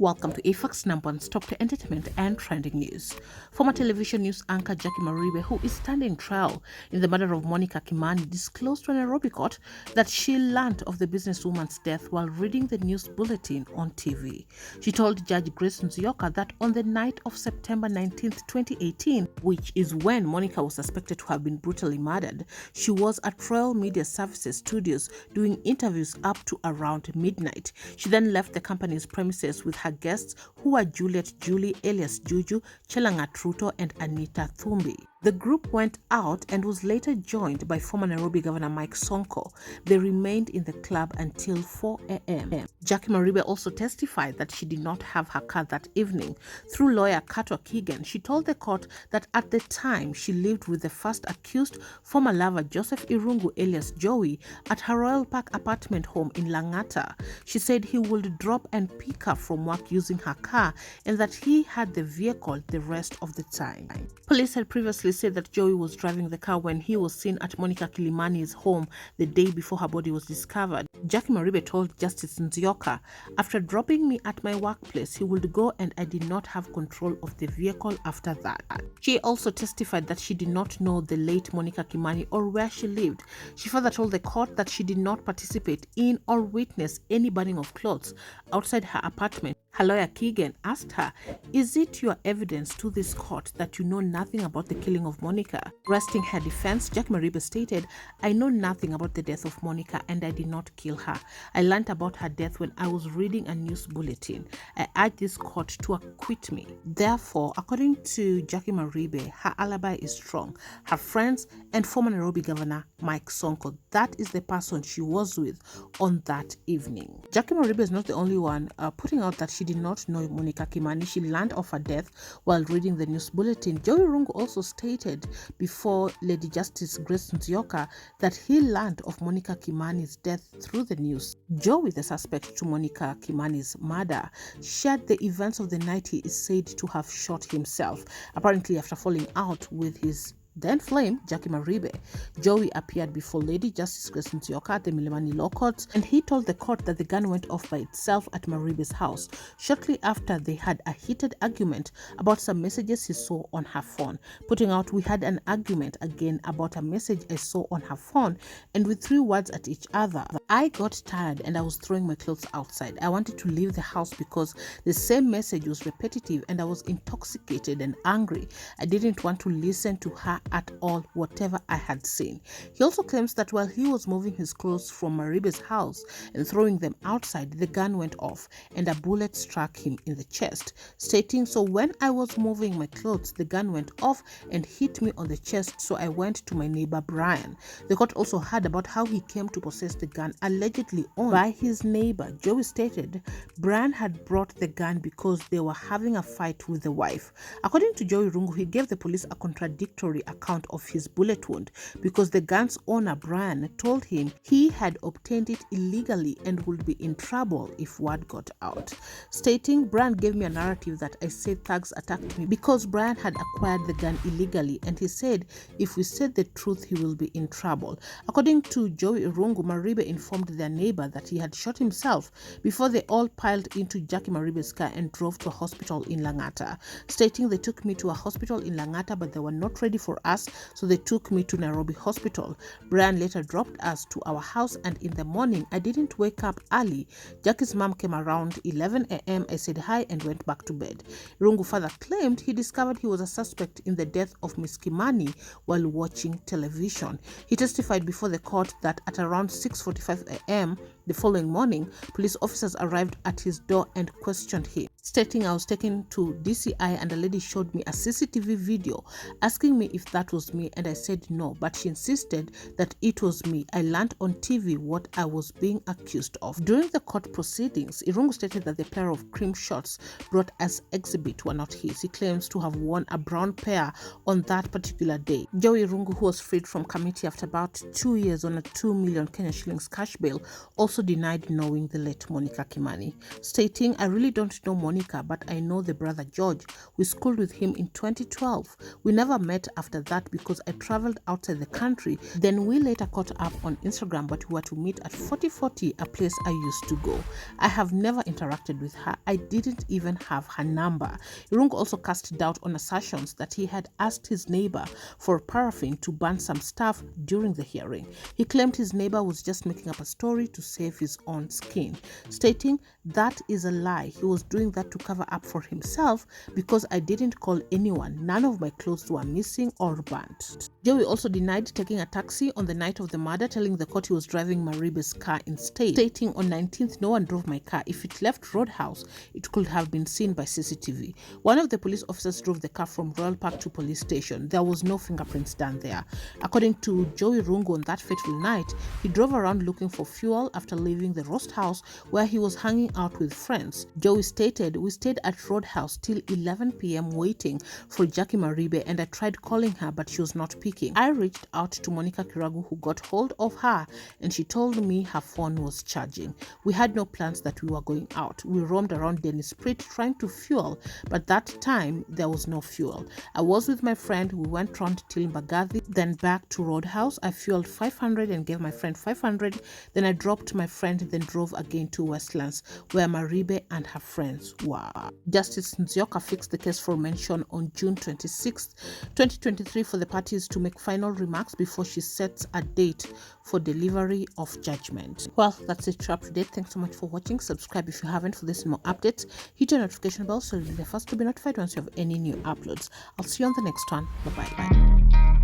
Welcome to AFAX number one stop to entertainment and trending news. Former television news anchor Jacque Maribe, who is standing trial in the murder of Monica Kimani, disclosed to an Nairobi court that she learned of the businesswoman's death while reading the news bulletin on TV. She told Judge Grace Nzioka that on the night of September 19, 2018, which is when Monica was suspected to have been brutally murdered, she was at Royal Media Services Studios doing interviews up to around midnight. She then left the company's premises with her guests, who were Juliet Julie, alias Juju, Chelangat Ruto, and Anita Thumbi. The group went out and was later joined by former Nairobi Governor Mike Sonko. They remained in the club until 4 a.m. Jacque Maribe also testified that she did not have her car that evening. Through lawyer Katwa Keegan, she told the court that at the time she lived with the first accused, former lover Joseph Irungu alias Joey, at her Royal Park apartment home in Langata. She said he would drop and pick her from work using her car and that he had the vehicle the rest of the time. Police had previously said that Joey was driving the car when he was seen at Monica Kilimani's home the day before her body was discovered. Jacque Maribe told Justice Nzioka, "After dropping me at my workplace, he would go and I did not have control of the vehicle after that." She also testified that she did not know the late Monica Kimani or where she lived. She further told the court that she did not participate in or witness any burning of clothes outside her apartment. Her lawyer Keegan asked her, "Is it your evidence to this court that you know nothing about the killing of Monica?" Resting her defense, Jacque Maribe stated, "I know nothing about the death of Monica and I did not kill her. I learned about her death when I was reading a news bulletin. I urge this court to acquit me." Therefore, according to Jacque Maribe, her alibi is strong. Her friends and former Nairobi Governor Mike Sonko, that is the person she was with on that evening. Jacque Maribe is not the only one putting out that she did not know Monica Kimani. She learned of her death while reading the news bulletin. Joey Rungu also stated before Lady Justice Grace Nzioka that he learned of Monica Kimani's death through the news. Joey, the suspect to Monica Kimani's murder, shared the events of the night he is said to have shot himself, apparently after falling out with his then flame, Jacque Maribe. Joey appeared before Lady Justice Grace Nzioka at the Milimani Law Court, and he told the court that the gun went off by itself at Maribe's house shortly after they had a heated argument about some messages he saw on her phone, putting out, "We had an argument again about a message I saw on her phone, and we threw words at each other. I got tired and I was throwing my clothes outside. I wanted to leave the house because the same message was repetitive and I was intoxicated and angry. I didn't want to listen to her at all, whatever I had seen." He also claims that while he was moving his clothes from Maribe's house and throwing them outside, the gun went off and a bullet struck him in the chest, stating, "So when I was moving my clothes, the gun went off and hit me on the chest, so I went to my neighbor Brian." The court also heard about how he came to possess the gun allegedly owned by his neighbor. Joey stated Brian had brought the gun because they were having a fight with the wife. According to Joey Rungu, he gave the police a contradictory account of his bullet wound because the gun's owner Brian told him he had obtained it illegally and would be in trouble if word got out, stating, "Brian gave me a narrative that I said thugs attacked me because Brian had acquired the gun illegally, and he said if we said the truth he will be in trouble." According to Joey Rungu, Maribe informed their neighbor that he had shot himself before they all piled into Jacque Maribe's car and drove to a hospital in Langata, stating, "They took me to a hospital in Langata but they were not ready for us, so they took me to Nairobi Hospital. Brian later dropped us to our house and in the morning I didn't wake up early. Jackie's mom came around 11 a.m. I said hi and went back to bed." Rungu further claimed he discovered he was a suspect in the death of Miss Kimani while watching television. He testified before the court that at around 6:45 a.m. the following morning, police officers arrived at his door and questioned him, stating, "I was taken to DCI and a lady showed me a CCTV video asking me if that was me and I said no, but she insisted that it was me. I learned on TV what I was being accused of." During the court proceedings, Irungu stated that the pair of cream shorts brought as exhibit were not his. He claims to have worn a brown pair on that particular day. Joey Irungu, who was freed from committee after about 2 years on a 2 million Kenya shillings cash bail, also also denied knowing the late Monica Kimani, stating, "I really don't know Monica, but I know the brother George. We schooled with him in 2012. We never met after that because I traveled outside the country. Then we later caught up on Instagram, but we were to meet at 4040, a place I used to go. I have never interacted with her. I didn't even have her number." Irungu also cast doubt on assertions that he had asked his neighbor for paraffin to burn some stuff during the hearing. He claimed his neighbor was just making up a story to save his own skin, stating, "That is a lie. He was doing that to cover up for himself because I didn't call anyone. None of my clothes were missing or burnt." Joey also denied taking a taxi on the night of the murder, telling the court he was driving Maribe's car instead, stating, "On 19th, no one drove my car. If it left Roadhouse, it could have been seen by CCTV. One of the police officers drove the car from Royal Park to police station. There was no fingerprints done there." According to Joey Rungu, on that fateful night, he drove around looking for fuel after leaving the roast house where he was hanging out with friends. Joey stated, "We stayed at Roadhouse till 11 p.m. waiting for Jacque Maribe, and I tried calling her but she was not picking. I reached out to Monica Kiragu, who got hold of her, and she told me her phone was charging. We had no plans that we were going out. We roamed around Dennis Prit trying to fuel, but that time there was no fuel. I was with my friend. We went round till Mbagathi, then back to Roadhouse. I fueled 500 and gave my friend 500. Then I dropped my friend, then drove again to Westlands where Maribe and her friends were." Justice Nzioka fixed the case for mention on June 26, 2023 for the parties to make final remarks before she sets a date for delivery of judgment. Well, that's it for today. Thanks so much for watching. Subscribe if you haven't for this and more updates. Hit your notification bell so you'll be the first to be notified once you have any new uploads. I'll see you on the next one. Bye-bye.